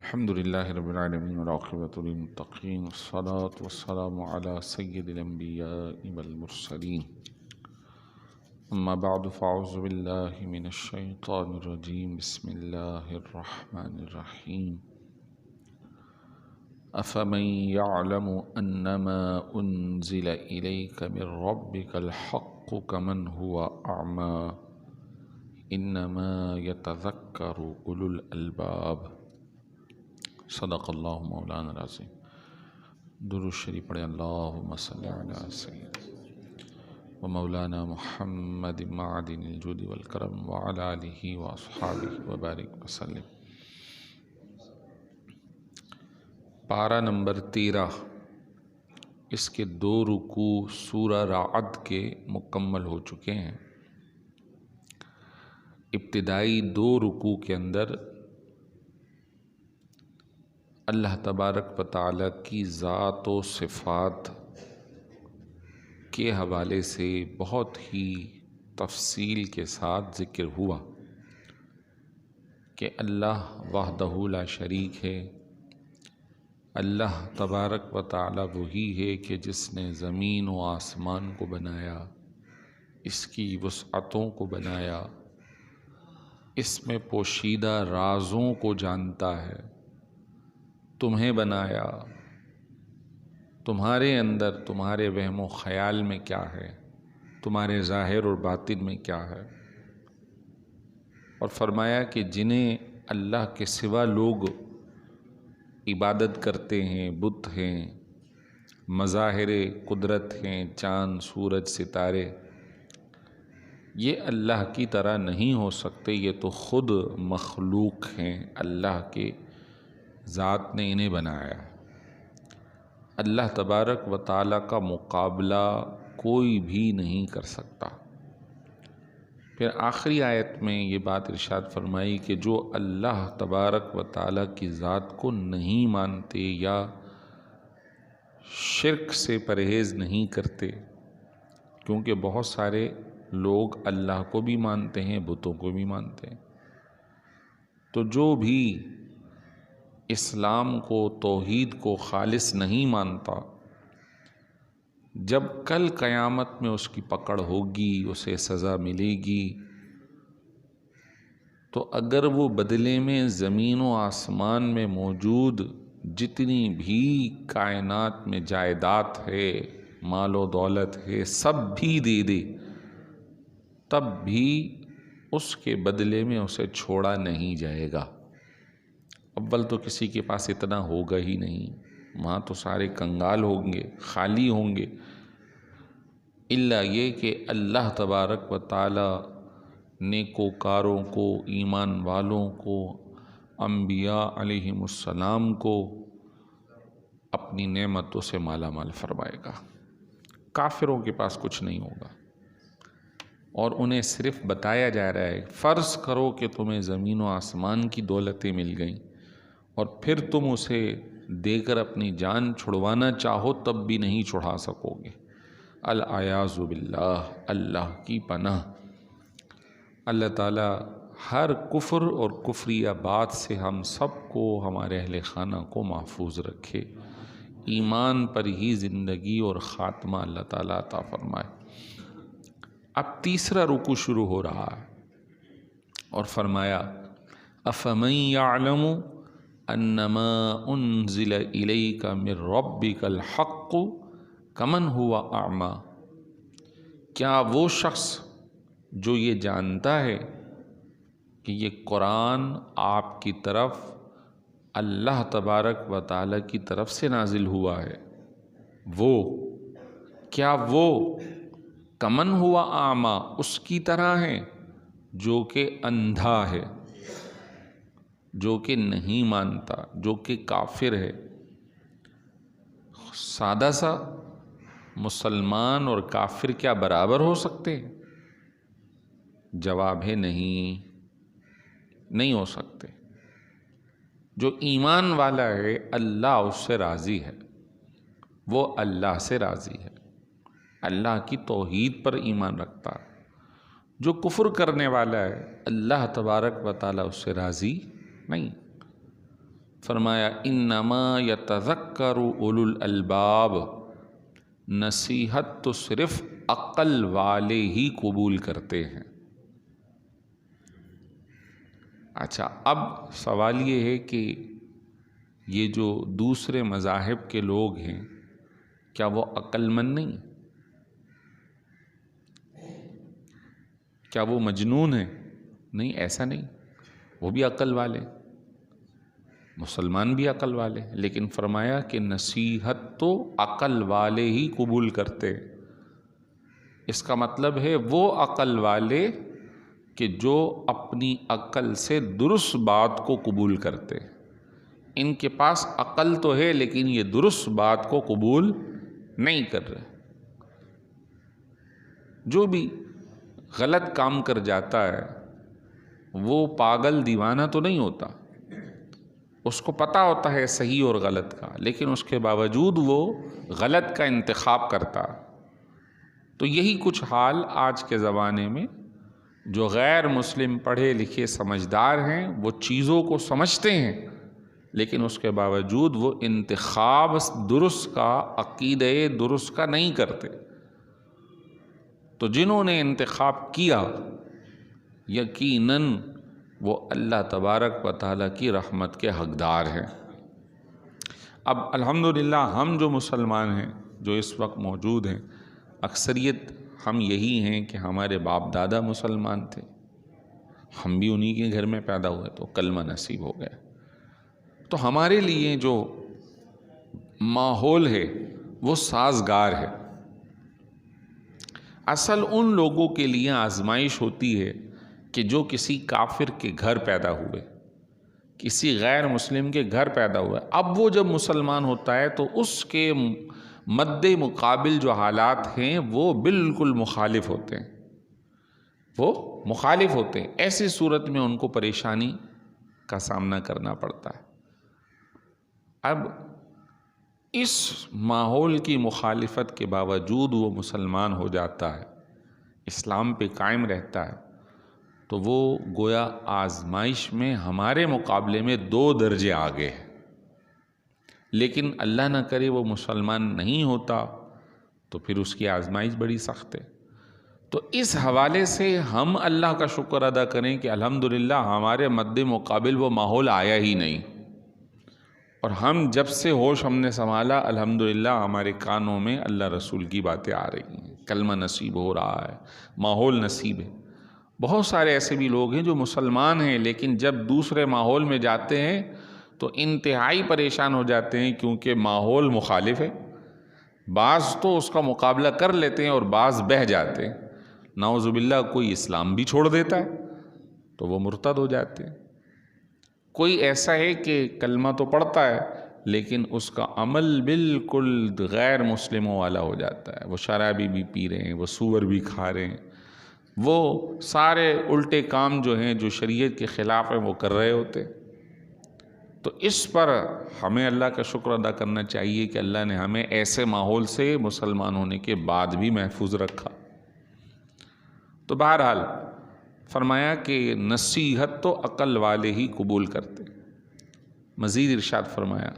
الحمد لله رب العالمين والعاقبة للمتقين والصلاة والسلام على سيد الأنبياء والمرسلين أما بعد فأعوذ بالله من الشيطان الرجيم بسم الله الرحمن الرحيم أفمن يعلم أنما أنزل إليك من ربك الحق كمن هو أعمى إنما يتذكر أولو الألباب صدق اللہ مولانا العظیم۔ درود شریف پڑھیں اللہم صلی علی سیدنا و مولانا محمد معدن الجود والکرم وعلی آلہ واصحابہ وبارک وسلم۔ پارہ نمبر 13، اس کے 2 رکوع سورہ رعد کے مکمل ہو چکے ہیں۔ ابتدائی 2 رکوع کے اندر اللہ تبارک و تعالیٰ کی ذات و صفات کے حوالے سے بہت ہی تفصیل کے ساتھ ذکر ہوا کہ اللہ وحدہ لا شریک ہے۔ اللہ تبارک و تعالیٰ وہی ہے کہ جس نے زمین و آسمان کو بنایا، اس کی وسعتوں کو بنایا، اس میں پوشیدہ رازوں کو جانتا ہے، تمہیں بنایا، تمہارے اندر تمہارے وہم و خیال میں کیا ہے، تمہارے ظاہر اور باطن میں کیا ہے، اور فرمایا کہ جنہیں اللہ کے سوا لوگ عبادت کرتے ہیں، بت ہیں، مظاہر قدرت ہیں، چاند سورج ستارے، یہ اللہ کی طرح نہیں ہو سکتے، یہ تو خود مخلوق ہیں، اللہ کے ذات نے انہیں بنایا۔ اللہ تبارک و تعالیٰ کا مقابلہ کوئی بھی نہیں کر سکتا۔ پھر آخری آیت میں یہ بات ارشاد فرمائی کہ جو اللہ تبارک و تعالیٰ کی ذات کو نہیں مانتے یا شرک سے پرہیز نہیں کرتے، کیونکہ بہت سارے لوگ اللہ کو بھی مانتے ہیں، بتوں کو بھی مانتے ہیں، تو جو بھی اسلام کو، توحید کو خالص نہیں مانتا، جب کل قیامت میں اس کی پکڑ ہوگی، اسے سزا ملے گی، تو اگر وہ بدلے میں زمین و آسمان میں موجود جتنی بھی کائنات میں جائیداد ہے، مال و دولت ہے، سب بھی دے دے، تب بھی اس کے بدلے میں اسے چھوڑا نہیں جائے گا۔ اول تو کسی کے پاس اتنا ہوگا ہی نہیں، وہاں تو سارے کنگال ہوں گے، خالی ہوں گے، الا یہ کہ اللہ تبارک و تعالی نیکوکاروں کو، ایمان والوں کو، انبیاء علیہم السلام کو اپنی نعمتوں سے مالا مال فرمائے گا۔ کافروں کے پاس کچھ نہیں ہوگا، اور انہیں صرف بتایا جا رہا ہے فرض کرو کہ تمہیں زمین و آسمان کی دولتیں مل گئیں اور پھر تم اسے دے کر اپنی جان چھڑوانا چاہو تب بھی نہیں چھڑا سکو گے۔ العیاذ باللہ، اللہ کی پناہ۔ اللہ تعالیٰ ہر کفر اور کفریہ بات سے ہم سب کو، ہمارے اہل خانہ کو محفوظ رکھے، ایمان پر ہی زندگی اور خاتمہ اللہ تعالیٰ عطا فرمائے۔ اب تیسرا رکوع شروع ہو رہا ہے اور فرمایا افمن یعلم انما انزل الیک من ربک الحق کمن هو اعمی، کیا وہ شخص جو یہ جانتا ہے کہ یہ قرآن آپ کی طرف اللہ تبارک و تعالیٰ کی طرف سے نازل ہوا ہے، کیا وہ کمن ہوا اعمی، اس کی طرح ہے جو کہ اندھا ہے، جو کہ نہیں مانتا، جو کہ کافر ہے؟ سادہ سا مسلمان اور کافر کیا برابر ہو سکتے ہیں؟ جواب ہے نہیں ہو سکتے۔ جو ایمان والا ہے اللہ اس سے راضی ہے، وہ اللہ سے راضی ہے، اللہ کی توحید پر ایمان رکھتا ہے۔ جو کفر کرنے والا ہے اللہ تبارک و تعالیٰ اس سے راضی نہیں۔ فرمایا انما یتذکر اولو الالباب، نصیحت تو صرف عقل والے ہی قبول کرتے ہیں۔ اچھا، اب سوال یہ ہے کہ یہ جو دوسرے مذاہب کے لوگ ہیں کیا وہ عقل مند نہیں؟ کیا وہ مجنون ہیں؟ نہیں، ایسا نہیں، وہ بھی عقل والے، مسلمان بھی عقل والے، لیکن فرمایا کہ نصیحت تو عقل والے ہی قبول کرتے۔ اس کا مطلب ہے وہ عقل والے کہ جو اپنی عقل سے درست بات کو قبول کرتے۔ ان کے پاس عقل تو ہے لیکن یہ درست بات کو قبول نہیں کر رہے۔ جو بھی غلط کام کر جاتا ہے وہ پاگل دیوانہ تو نہیں ہوتا، اس کو پتہ ہوتا ہے صحیح اور غلط کا، لیکن اس کے باوجود وہ غلط کا انتخاب کرتا۔ تو یہی کچھ حال آج کے زمانے میں جو غیر مسلم پڑھے لکھے سمجھدار ہیں وہ چیزوں کو سمجھتے ہیں لیکن اس کے باوجود وہ انتخاب درست کا، عقیدہ درست کا نہیں کرتے۔ تو جنہوں نے انتخاب کیا یقیناً وہ اللہ تبارک و تعالیٰ کی رحمت کے حقدار ہیں۔ اب الحمدللہ ہم جو مسلمان ہیں جو اس وقت موجود ہیں، اکثریت ہم یہی ہیں کہ ہمارے باپ دادا مسلمان تھے، ہم بھی انہی کے گھر میں پیدا ہوئے تو کلمہ نصیب ہو گیا۔ تو ہمارے لیے جو ماحول ہے وہ سازگار ہے۔ اصل ان لوگوں کے لیے آزمائش ہوتی ہے کہ جو کسی کافر کے گھر پیدا ہوئے، کسی غیر مسلم کے گھر پیدا ہوئے، اب وہ جب مسلمان ہوتا ہے تو اس کے مد مقابل جو حالات ہیں وہ بالکل مخالف ہوتے ہیں، وہ مخالف ہوتے ہیں۔ ایسی صورت میں ان کو پریشانی کا سامنا کرنا پڑتا ہے۔ اب اس ماحول کی مخالفت کے باوجود وہ مسلمان ہو جاتا ہے، اسلام پہ قائم رہتا ہے، تو وہ گویا آزمائش میں ہمارے مقابلے میں 2 درجے آگے ہے۔ لیکن اللہ نہ کرے وہ مسلمان نہیں ہوتا تو پھر اس کی آزمائش بڑی سخت ہے۔ تو اس حوالے سے ہم اللہ کا شکر ادا کریں کہ الحمدللہ ہمارے مد مقابل وہ ماحول آیا ہی نہیں، اور ہم جب سے ہوش ہم نے سنبھالا الحمدللہ ہمارے کانوں میں اللہ رسول کی باتیں آ رہی ہیں، کلمہ نصیب ہو رہا ہے، ماحول نصیب ہے۔ بہت سارے ایسے بھی لوگ ہیں جو مسلمان ہیں لیکن جب دوسرے ماحول میں جاتے ہیں تو انتہائی پریشان ہو جاتے ہیں، کیونکہ ماحول مخالف ہے۔ بعض تو اس کا مقابلہ کر لیتے ہیں اور بعض بہہ جاتے ہیں، نعوذ باللہ کوئی اسلام بھی چھوڑ دیتا ہے تو وہ مرتد ہو جاتے ہیں۔ کوئی ایسا ہے کہ کلمہ تو پڑھتا ہے لیکن اس کا عمل بالکل غیر مسلموں والا ہو جاتا ہے، وہ شرابی بھی پی رہے ہیں، وہ سور بھی کھا رہے ہیں، وہ سارے الٹے کام جو ہیں جو شریعت کے خلاف ہیں وہ کر رہے ہوتے۔ تو اس پر ہمیں اللہ کا شکر ادا کرنا چاہیے کہ اللہ نے ہمیں ایسے ماحول سے مسلمان ہونے کے بعد بھی محفوظ رکھا۔ تو بہرحال فرمایا کہ نصیحت تو عقل والے ہی قبول کرتے۔ مزید ارشاد فرمایا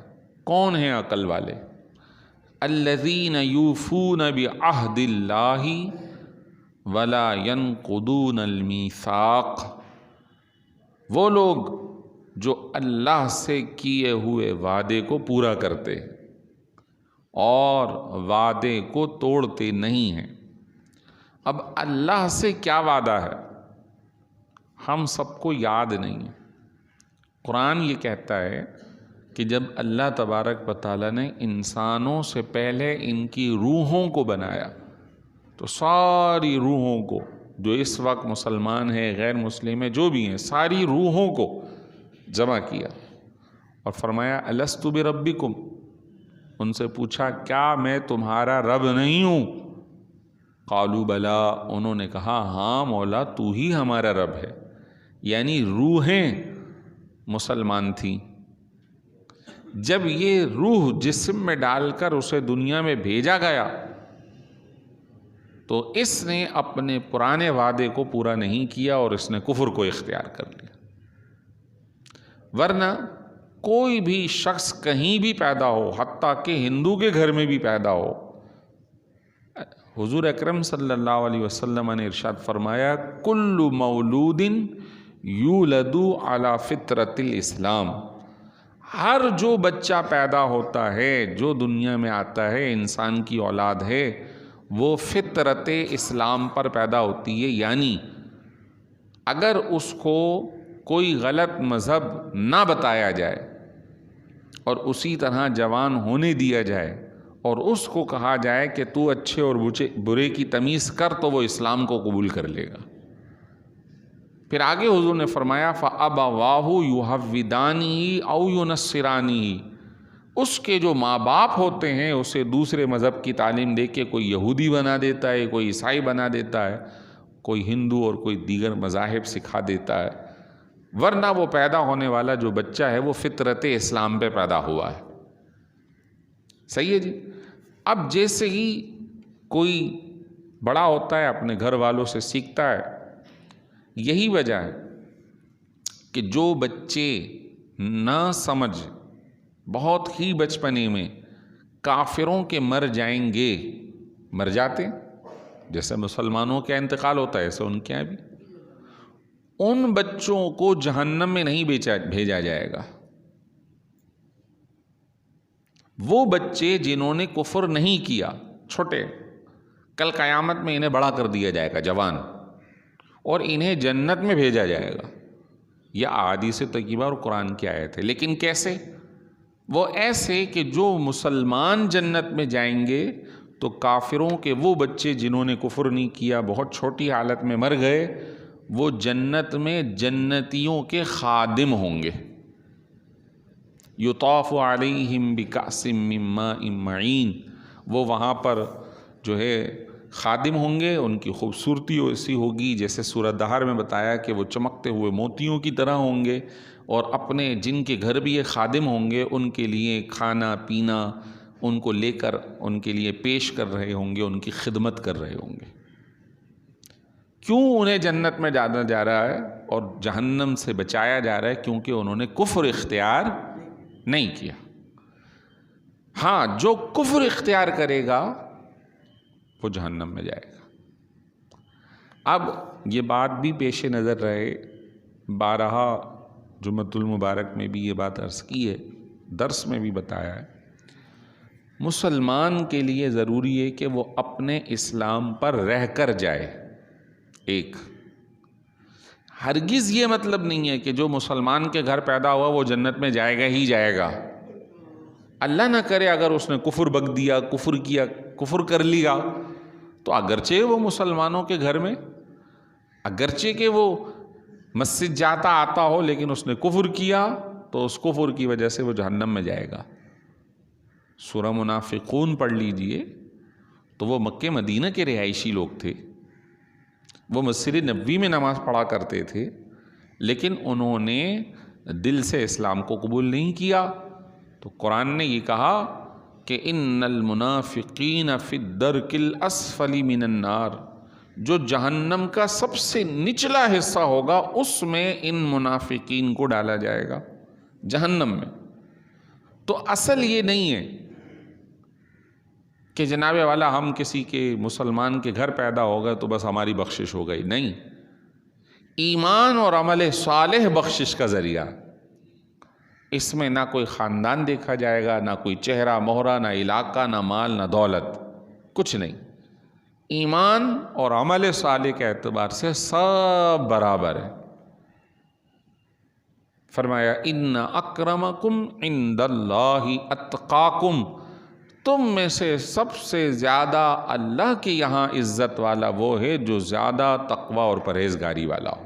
کون ہیں عقل والے؟ الذین یوفون بعہد اللہ ولا ینقضون المیثاق، وہ لوگ جو اللہ سے کیے ہوئے وعدے کو پورا کرتے اور وعدے کو توڑتے نہیں ہیں۔ اب اللہ سے کیا وعدہ ہے ہم سب کو یاد نہیں ہے۔ قرآن یہ کہتا ہے کہ جب اللہ تبارک و تعالیٰ نے انسانوں سے پہلے ان کی روحوں کو بنایا تو ساری روحوں کو، جو اس وقت مسلمان ہیں غیر مسلم ہیں جو بھی ہیں، ساری روحوں کو جمع کیا اور فرمایا الست بربکم، ان سے پوچھا کیا میں تمہارا رب نہیں ہوں؟ قالوا بلا، انہوں نے کہا ہاں مولا تو ہی ہمارا رب ہے۔ یعنی روحیں مسلمان تھیں۔ جب یہ روح جسم میں ڈال کر اسے دنیا میں بھیجا گیا تو اس نے اپنے پرانے وعدے کو پورا نہیں کیا اور اس نے کفر کو اختیار کر لیا۔ ورنہ کوئی بھی شخص کہیں بھی پیدا ہو، حتیٰ کہ ہندو کے گھر میں بھی پیدا ہو، حضور اکرم صلی اللہ علیہ وسلم نے ارشاد فرمایا کل مولود یولد علی فطرت الاسلام، ہر جو بچہ پیدا ہوتا ہے، جو دنیا میں آتا ہے، انسان کی اولاد ہے، وہ فطرت اسلام پر پیدا ہوتی ہے، یعنی اگر اس کو کوئی غلط مذہب نہ بتایا جائے اور اسی طرح جوان ہونے دیا جائے اور اس کو کہا جائے کہ تو اچھے اور برے کی تمیز کر، تو وہ اسلام کو قبول کر لے گا۔ پھر آگے حضور نے فرمایا فَأَبَوَاهُ يُحَوِّدَانِهِ أَوْ يُنَصِّرَانِهِ، اس کے جو ماں باپ ہوتے ہیں اسے دوسرے مذہب کی تعلیم دے کے کوئی یہودی بنا دیتا ہے، کوئی عیسائی بنا دیتا ہے، کوئی ہندو اور کوئی دیگر مذاہب سکھا دیتا ہے، ورنہ وہ پیدا ہونے والا جو بچہ ہے وہ فطرت اسلام پہ پیدا ہوا ہے۔ صحیح ہے جی۔ اب جیسے ہی کوئی بڑا ہوتا ہے اپنے گھر والوں سے سیکھتا ہے، یہی وجہ ہے کہ جو بچے نہ سمجھ بہت ہی بچپنے میں کافروں کے مر جائیں گے، مر جاتے جیسے مسلمانوں کا انتقال ہوتا ہے ایسے ان کے یہاں بھی، ان بچوں کو جہنم میں نہیں بھیجا جائے گا۔ وہ بچے جنہوں نے کفر نہیں کیا، چھوٹے، کل قیامت میں انہیں بڑا کر دیا جائے گا، جوان، اور انہیں جنت میں بھیجا جائے گا۔ یہ احادیث طیبہ اور قرآن کی آیت ہے۔ لیکن کیسے؟ وہ ایسے کہ جو مسلمان جنت میں جائیں گے تو کافروں کے وہ بچے جنہوں نے کفر نہیں کیا، بہت چھوٹی حالت میں مر گئے، وہ جنت میں جنتیوں کے خادم ہوں گے۔ یطاف علیہم بکأس من ماء معین، وہ وہاں پر جو ہے خادم ہوں گے، ان کی خوبصورتی ایسی ہوگی جیسے سورہ دہر میں بتایا کہ وہ چمکتے ہوئے موتیوں کی طرح ہوں گے، اور اپنے جن کے گھر بھی یہ خادم ہوں گے ان کے لیے کھانا پینا ان کو لے کر ان کے لیے پیش کر رہے ہوں گے، ان کی خدمت کر رہے ہوں گے۔ کیوں انہیں جنت میں جانا جا رہا ہے اور جہنم سے بچایا جا رہا ہے؟ کیونکہ انہوں نے کفر اختیار نہیں کیا۔ ہاں، جو کفر اختیار کرے گا وہ جہنم میں جائے گا۔ اب یہ بات بھی پیش نظر رہے، بارہا جمعۃ المبارک میں بھی یہ بات عرض کی ہے، درس میں بھی بتایا ہے، مسلمان کے لیے ضروری ہے کہ وہ اپنے اسلام پر رہ کر جائے۔ ایک، ہرگز یہ مطلب نہیں ہے کہ جو مسلمان کے گھر پیدا ہوا وہ جنت میں جائے گا ہی جائے گا۔ اللہ نہ کرے اگر اس نے کفر بک دیا، کفر کیا، کفر کر لیا، تو اگرچہ وہ مسلمانوں کے گھر میں، اگرچہ کہ وہ مسجد جاتا آتا ہو، لیکن اس نے کفر کیا تو اس کفر کی وجہ سے وہ جہنم میں جائے گا۔ سورہ منافقون پڑھ لیجئے تو وہ مکہ مدینہ کے رہائشی لوگ تھے، وہ مسجد نبوی میں نماز پڑھا کرتے تھے، لیکن انہوں نے دل سے اسلام کو قبول نہیں کیا، تو قرآن نے یہ کہا کہ ان المنافقین فی الدرک الاسفل من النار، جو جہنم کا سب سے نچلا حصہ ہوگا اس میں ان منافقین کو ڈالا جائے گا، جہنم میں۔ تو اصل یہ نہیں ہے کہ جناب والا ہم کسی کے مسلمان کے گھر پیدا ہو گئے تو بس ہماری بخشش ہو گئی، نہیں، ایمان اور عمل صالح بخشش کا ذریعہ۔ اس میں نہ کوئی خاندان دیکھا جائے گا، نہ کوئی چہرہ مہرہ، نہ علاقہ، نہ مال، نہ دولت، کچھ نہیں۔ ایمان اور عمل صالح کے اعتبار سے سب برابر ہے۔ فرمایا ان اکرمکم عند اللہ اتقاکم، تم میں سے سب سے زیادہ اللہ کے یہاں عزت والا وہ ہے جو زیادہ تقوی اور پرہیزگاری والا ہو۔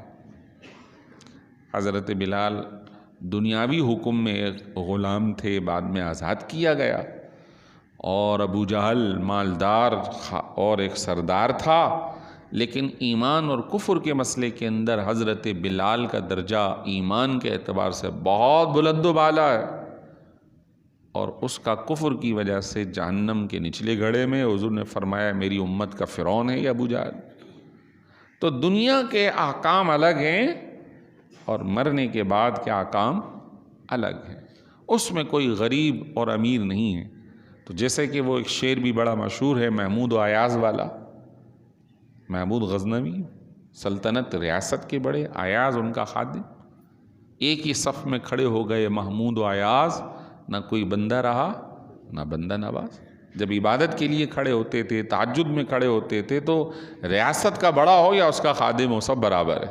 حضرت بلال دنیاوی حکم میں ایک غلام تھے، بعد میں آزاد کیا گیا، اور ابو جہل مالدار اور ایک سردار تھا، لیکن ایمان اور کفر کے مسئلے کے اندر حضرت بلال کا درجہ ایمان کے اعتبار سے بہت بلند و بالا ہے، اور اس کا کفر کی وجہ سے جہنم کے نچلے گھڑے میں حضور نے فرمایا میری امت کا فرعون ہے یہ ابو جہل۔ تو دنیا کے احکام الگ ہیں اور مرنے کے بعد کے احکام الگ ہیں۔ اس میں کوئی غریب اور امیر نہیں ہے۔ تو جیسے کہ وہ ایک شعر بھی بڑا مشہور ہے محمود و ایاز والا، محمود غزنوی سلطنت ریاست کے بڑے، ایاز ان کا خادم، ایک ہی صف میں کھڑے ہو گئے محمود و ایاز، نہ کوئی بندہ رہا نہ بندہ نواز۔ جب عبادت کے لیے کھڑے ہوتے تھے، تہجد میں کھڑے ہوتے تھے، تو ریاست کا بڑا ہو یا اس کا خادم ہو، سب برابر ہے۔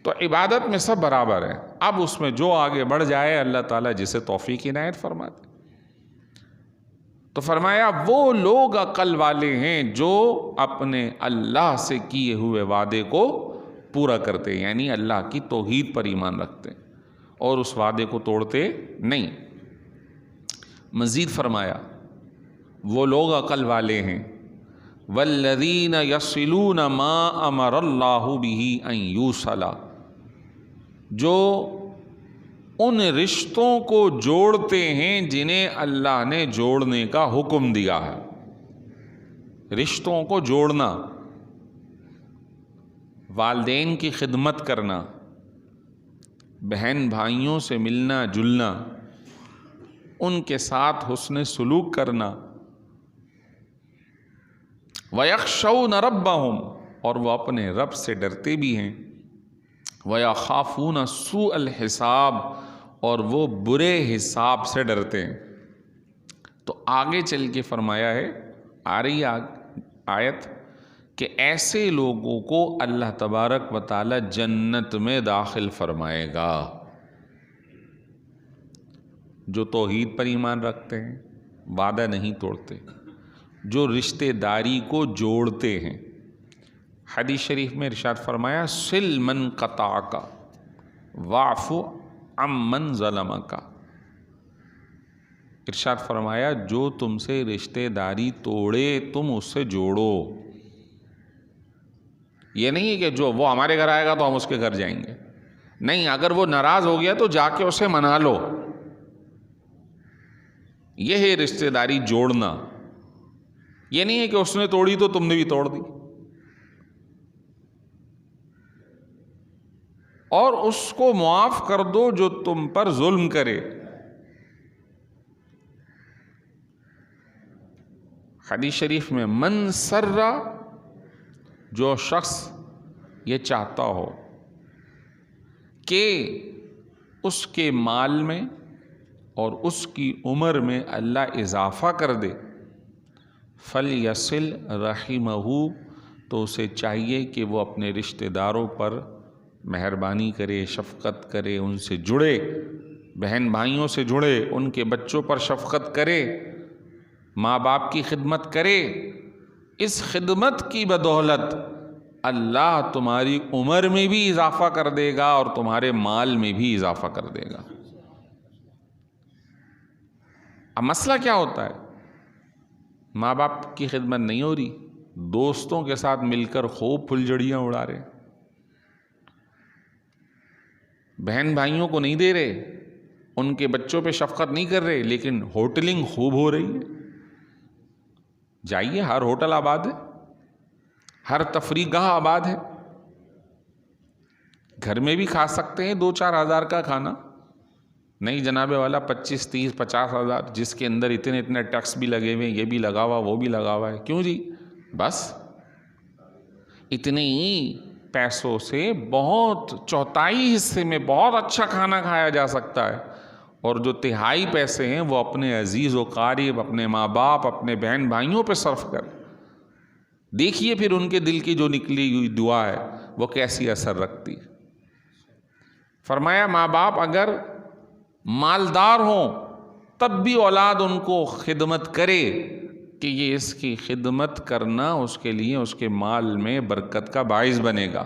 تو عبادت میں سب برابر ہے۔ اب اس میں جو آگے بڑھ جائے اللہ تعالیٰ جسے توفیق عنایت فرماتے۔ تو فرمایا وہ لوگ عقل والے ہیں جو اپنے اللہ سے کیے ہوئے وعدے کو پورا کرتے، یعنی اللہ کی توحید پر ایمان رکھتے اور اس وعدے کو توڑتے نہیں۔ مزید فرمایا وہ لوگ عقل والے ہیں والذین یصلون ما امر اللہ بہ ان یوصل، جو ان رشتوں کو جوڑتے ہیں جنہیں اللہ نے جوڑنے کا حکم دیا ہے۔ رشتوں کو جوڑنا، والدین کی خدمت کرنا، بہن بھائیوں سے ملنا جلنا، ان کے ساتھ حسن سلوک کرنا، وَيَخْشَوْنَ رَبَّهُمْ، اور وہ اپنے رب سے ڈرتے بھی ہیں، وَيَخَافُونَ سُوءَ الْحِسَابِ، اور وہ برے حساب سے ڈرتے ہیں۔ تو آگے چل کے فرمایا ہے، آ رہی آیت، کہ ایسے لوگوں کو اللہ تبارک و تعالی جنت میں داخل فرمائے گا جو توحید پر ایمان رکھتے ہیں، وعدہ نہیں توڑتے، جو رشتہ داری کو جوڑتے ہیں۔ حدیث شریف میں ارشاد فرمایا صل من قطعک واعف عمن ظلمک، ارشاد فرمایا جو تم سے رشتہ داری توڑے تم اس سے جوڑو۔ یہ نہیں کہ جو وہ ہمارے گھر آئے گا تو ہم اس کے گھر جائیں گے، نہیں، اگر وہ ناراض ہو گیا تو جا کے اسے منا لو۔ یہ ہے رشتہ داری جوڑنا۔ یہ نہیں ہے کہ اس نے توڑی تو تم نے بھی توڑ دی، اور اس کو معاف کر دو جو تم پر ظلم کرے۔ حدیث شریف میں من سر، جو شخص یہ چاہتا ہو کہ اس کے مال میں اور اس کی عمر میں اللہ اضافہ کر دے، فَلْيَصِلْ رَحِمَهُ، تو اسے چاہیے کہ وہ اپنے رشتہ داروں پر مہربانی کرے، شفقت کرے، ان سے جڑے، بہن بھائیوں سے جڑے، ان کے بچوں پر شفقت کرے، ماں باپ کی خدمت کرے۔ اس خدمت کی بدولت اللہ تمہاری عمر میں بھی اضافہ کر دے گا اور تمہارے مال میں بھی اضافہ کر دے گا۔ اب مسئلہ کیا ہوتا ہے؟ ماں باپ کی خدمت نہیں ہو رہی، دوستوں کے ساتھ مل کر خوب پھلجھڑیاں اڑا رہے، بہن بھائیوں کو نہیں دے رہے، ان کے بچوں پہ شفقت نہیں کر رہے، لیکن ہوٹلنگ خوب ہو رہی ہے۔ جائیے، ہر ہوٹل آباد ہے، ہر تفریح گاہ آباد ہے، گھر میں بھی کھا سکتے ہیں 2-4 ہزار کا کھانا، نہیں جناب والا 25, 30, 50 ہزار، جس کے اندر اتنے ٹیکس بھی لگے ہوئے، یہ بھی لگا ہوا وہ بھی لگا ہوا ہے۔ کیوں جی؟ بس اتنے ہی پیسوں سے بہت 1/4 حصے میں بہت اچھا کھانا کھایا جا سکتا ہے، اور جو 1/3 پیسے ہیں وہ اپنے عزیز و قریب، اپنے ماں باپ، اپنے بہن بھائیوں پہ صرف کر۔ دیکھیے پھر ان کے دل کی جو نکلی ہوئی دعا ہے وہ کیسی اثر رکھتی ہے۔ فرمایا ماں باپ اگر مالدار ہوں تب بھی اولاد ان کو خدمت کرے، کہ یہ اس کی خدمت کرنا اس کے لیے اس کے مال میں برکت کا باعث بنے گا۔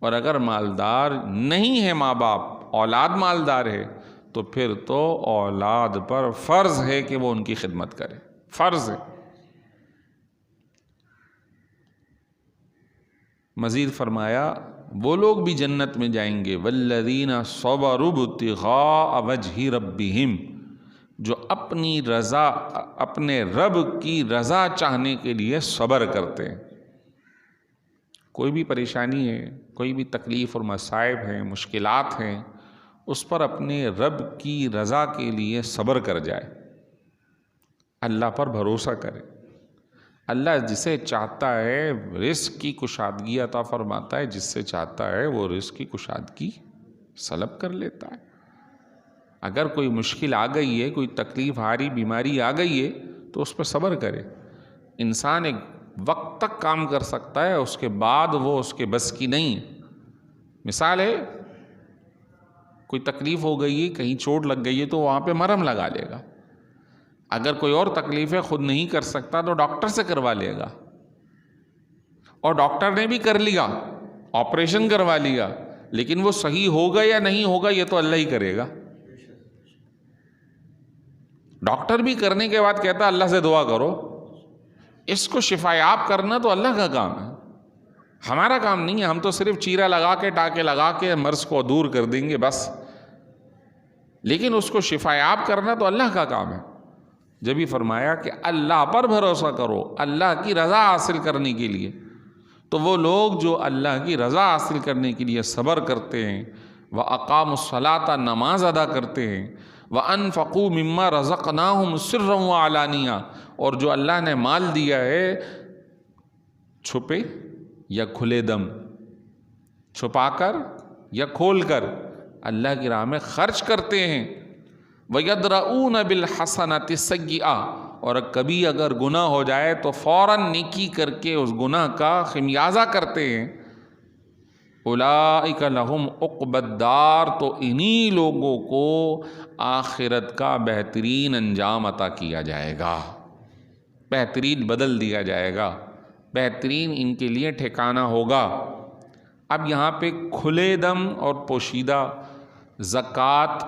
اور اگر مالدار نہیں ہے ماں باپ، اولاد مالدار ہے، تو پھر تو اولاد پر فرض ہے کہ وہ ان کی خدمت کرے، فرض ہے۔ مزید فرمایا وہ لوگ بھی جنت میں جائیں گے والذین صبروا ابتغاء وجہ ربہم، جو اپنی رضا، اپنے رب کی رضا چاہنے کے لیے صبر کرتے ہیں۔ کوئی بھی پریشانی ہے، کوئی بھی تکلیف اور مصائب ہیں، مشکلات ہیں، اس پر اپنے رب کی رضا کے لیے صبر کر جائے، اللہ پر بھروسہ کرے۔ اللہ جسے چاہتا ہے رزق کی کشادگی عطا فرماتا ہے، جس سے چاہتا ہے وہ رزق کی کشادگی سلب کر لیتا ہے۔ اگر کوئی مشکل آ گئی ہے، کوئی تکلیف آ رہی، بیماری آ گئی ہے تو اس پہ صبر کرے۔ انسان ایک وقت تک کام کر سکتا ہے، اس کے بعد وہ اس کے بس کی نہیں۔ مثال ہے، کوئی تکلیف ہو گئی ہے، کہیں چوٹ لگ گئی ہے تو وہاں پہ مرہم لگا لے گا۔ اگر کوئی اور تکلیف ہے خود نہیں کر سکتا تو ڈاکٹر سے کروا لے گا، اور ڈاکٹر نے بھی کر لیا، آپریشن کروا لیا، لیکن وہ صحیح ہوگا یا نہیں ہوگا یہ تو اللہ ہی کرے گا۔ ڈاکٹر بھی کرنے کے بعد کہتا اللہ سے دعا کرو، اس کو شفا یاب کرنا تو اللہ کا کام ہے، ہمارا کام نہیں ہے۔ ہم تو صرف چیرا لگا کے، ٹاکے لگا کے مرض کو دور کر دیں گے بس، لیکن اس کو شفا یاب کرنا تو اللہ کا کام ہے۔ جب ہی فرمایا کہ اللہ پر بھروسہ کرو اللہ کی رضا حاصل کرنے کے لیے، تو وہ لوگ جو اللہ کی رضا حاصل کرنے کے لیے صبر کرتے ہیں، وَأَقَامُوا الصَّلَاةَ نماز ادا کرتے ہیں، وَأَنفَقُوا مِمَّا رَزَقْنَاهُمْ سِرًّا وَعَلَانِيَةً، اور جو اللہ نے مال دیا ہے چھپے یا کھلے دم، چھپا کر یا کھول کر اللہ کی راہ میں خرچ کرتے ہیں، وَيَدْرَؤُونَ بِالْحَسَنَةِ السَّيِّئَةَ، اور کبھی اگر گناہ ہو جائے تو فوراً نیکی کر کے اس گناہ کا خمیازہ کرتے ہیں۔ اولئک لہم عقبی الدار، تو انہی لوگوں کو آخرت کا بہترین انجام عطا کیا جائے گا، بہترین بدل دیا جائے گا، بہترین ان کے لیے ٹھکانہ ہوگا۔ اب یہاں پہ کھلے دم اور پوشیدہ زکوٰۃ،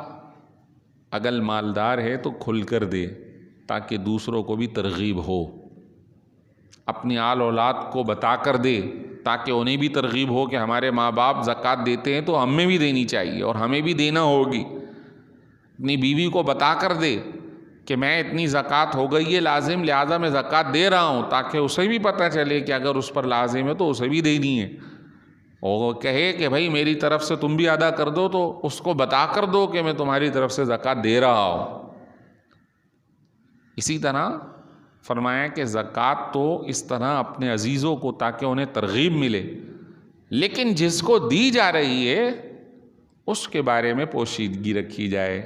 اگر مالدار ہے تو کھل کر دے تاکہ دوسروں کو بھی ترغیب ہو، اپنی آل اولاد کو بتا کر دے تاکہ انہیں بھی ترغیب ہو کہ ہمارے ماں باپ زکوٰۃ دیتے ہیں تو ہمیں بھی دینی چاہیے اور ہمیں بھی دینا ہوگی۔ اپنی بیوی کو بتا کر دے کہ میں اتنی زکوٰۃ ہو گئی ہے لازم، لہٰذا میں زکوٰۃ دے رہا ہوں، تاکہ اسے بھی پتہ چلے کہ اگر اس پر لازم ہے تو اسے بھی دینی ہے۔ اور وہ کہے کہ بھائی میری طرف سے تم بھی ادا کر دو، تو اس کو بتا کر دو کہ میں تمہاری طرف سے زکوٰۃ دے رہا ہوں۔ اسی طرح فرمایا کہ زکوٰۃ تو اس طرح اپنے عزیزوں کو، تاکہ انہیں ترغیب ملے، لیکن جس کو دی جا رہی ہے اس کے بارے میں پوشیدگی رکھی جائے،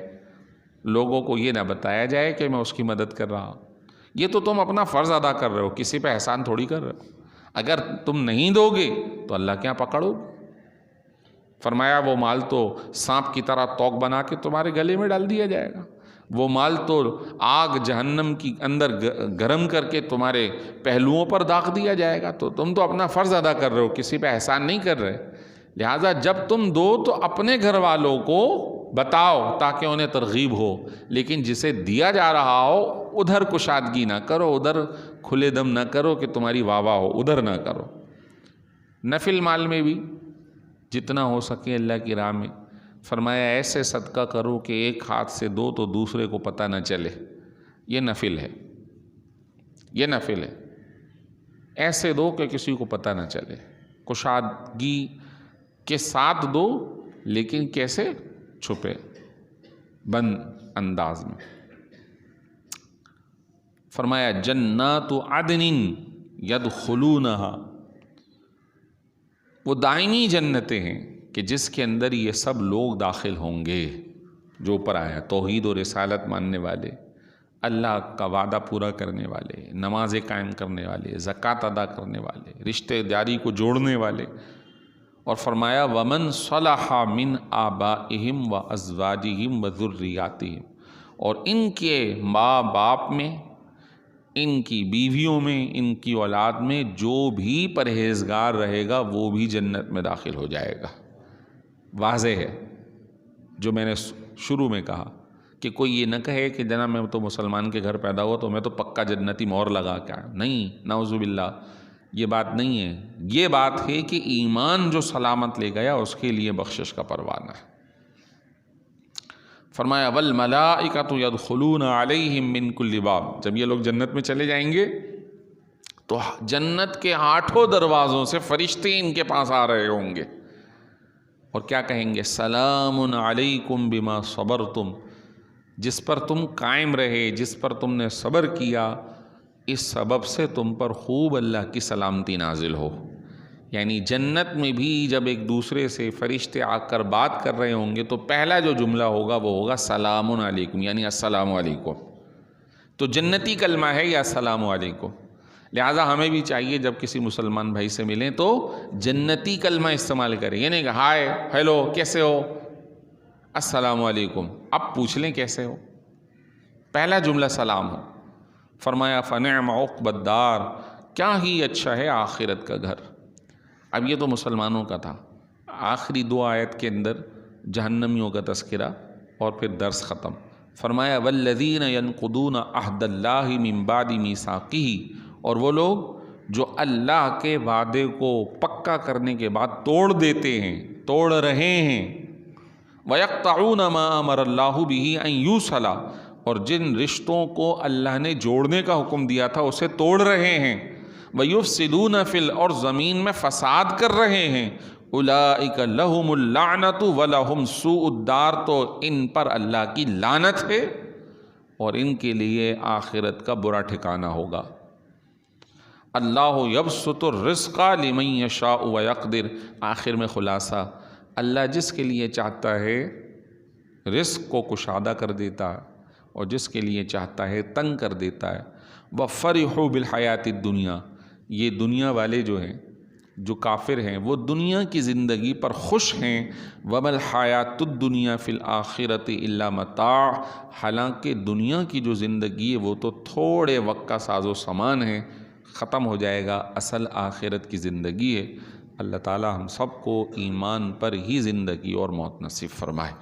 لوگوں کو یہ نہ بتایا جائے کہ میں اس کی مدد کر رہا ہوں۔ یہ تو تم اپنا فرض ادا کر رہے ہو، کسی پہ احسان تھوڑی کر رہے ہو۔ اگر تم نہیں دو گے تو اللہ کیا پکڑو گے؟ فرمایا وہ مال تو سانپ کی طرح توق بنا کے تمہارے گلے میں ڈال دیا جائے گا، وہ مال تو آگ جہنم کی اندر گرم کر کے تمہارے پہلوؤں پر داغ دیا جائے گا۔ تو تم تو اپنا فرض ادا کر رہے ہو، کسی پہ احسان نہیں کر رہے، لہٰذا جب تم دو تو اپنے گھر والوں کو بتاؤ تاکہ انہیں ترغیب ہو، لیکن جسے دیا جا رہا ہو ادھر کشادگی نہ کرو، ادھر کھلے دم نہ کرو کہ تمہاری واہ واہ ہو، ادھر نہ کرو۔ نفل مال میں بھی جتنا ہو سکے اللہ کی راہ میں، فرمایا ایسے صدقہ کرو کہ ایک ہاتھ سے دو تو دوسرے کو پتہ نہ چلے، یہ نفل ہے، یہ نفل ہے۔ ایسے دو کہ کسی کو پتہ نہ چلے، کشادگی کے ساتھ دو، لیکن کیسے؟ چھپے بند انداز میں۔ فرمایا جنات عدن یدخلونہا، وہ دائمی جنتیں ہیں کہ جس کے اندر یہ سب لوگ داخل ہوں گے جو اوپر آیا، توحید و رسالت ماننے والے، اللہ کا وعدہ پورا کرنے والے، نمازیں قائم کرنے والے، زکوٰۃ ادا کرنے والے، رشتہ داری کو جوڑنے والے۔ اور فرمایا وَمَن صَلَحَ مِنْ آبَائِهِمْ وَأَزْوَاجِهِمْ وَذُرِّيَّاتِهِمْ، اور ان کے ماں باپ میں، ان کی بیویوں میں، ان کی اولاد میں جو بھی پرہیزگار رہے گا وہ بھی جنت میں داخل ہو جائے گا۔ واضح ہے جو میں نے شروع میں کہا کہ کوئی یہ نہ کہے کہ جناب میں تو مسلمان کے گھر پیدا ہوا تو میں تو پکا جنتی مہر لگا کے آیا، نہیں، نعوذ باللہ، یہ بات نہیں ہے۔ یہ بات ہے کہ ایمان جو سلامت لے گیا اس کے لیے بخشش کا پروانہ ہے۔ فرمایا والملائکۃ یدخلون علیہم من کل باب، جب یہ لوگ جنت میں چلے جائیں گے تو جنت کے 8 دروازوں سے فرشتے ان کے پاس آ رہے ہوں گے، اور کیا کہیں گے؟ سلام علیکم بما صبرتم، جس پر تم قائم رہے، جس پر تم نے صبر کیا، اس سبب سے تم پر خوب اللہ کی سلامتی نازل ہو۔ یعنی جنت میں بھی جب ایک دوسرے سے فرشتے آ کر بات کر رہے ہوں گے تو پہلا جو جملہ ہوگا وہ ہوگا سلام علیکم، یعنی السلام علیکم۔ تو جنتی کلمہ ہے یا السلام علیکم، لہٰذا ہمیں بھی چاہیے جب کسی مسلمان بھائی سے ملیں تو جنتی کلمہ استعمال کریں، یہ نہیں کہ ہائے ہیلو کیسے ہو، السلام علیکم، اب پوچھ لیں کیسے ہو، پہلا جملہ سلام ہو۔ فرمایا فنعم عقبی الدار، کیا ہی اچھا ہے آخرت کا گھر۔ اب یہ تو مسلمانوں کا تھا، آخری 2 آیت کے اندر جہنمیوں کا تذکرہ اور پھر درس ختم۔ فرمایا والذین ینقضون عہد اللہ من بعد میثاقہ، اور وہ لوگ جو اللہ کے وعدے کو پکا کرنے کے بعد توڑ دیتے ہیں، توڑ رہے ہیں۔ وَيَقْطَعُونَ مَا أَمَرَ اللَّهُ بِهِ أَن يُوصَلَ، اور جن رشتوں کو اللہ نے جوڑنے کا حکم دیا تھا اسے توڑ رہے ہیں۔ وَيُفْسِدُونَ فِي الْأَرْضِ، اور زمین میں فساد کر رہے ہیں۔ أُولَئِكَ لَهُمُ اللَّعْنَةُ وَلَهُمْ سُوءُ الدَّارِ، تو ان پر اللہ کی لعنت ہے اور ان کے لیے آخرت کا برا ٹھکانہ ہوگا۔ اللہ یبسط الرزق لمن یشاء ویقدر، آخر میں خلاصہ، اللہ جس کے لیے چاہتا ہے رزق کو کشادہ کر دیتا ہے اور جس کے لیے چاہتا ہے تنگ کر دیتا ہے۔ وَفَرِحُوا بِالْحَيَاةِ الدُّنْيَا، یہ دنیا والے جو ہیں، جو کافر ہیں، وہ دنیا کی زندگی پر خوش ہیں۔ وَمَا الْحَيَاةُ الدُّنْيَا فِي الْآخِرَةِ إِلَّا مَتَاعٌ، حالانکہ دنیا کی جو زندگی ہے وہ تو تھوڑے وقت کا ساز و سامان ہے، ختم ہو جائے گا، اصل آخرت کی زندگی ہے۔ اللہ تعالی ہم سب کو ایمان پر ہی زندگی اور موت نصیب فرمائے۔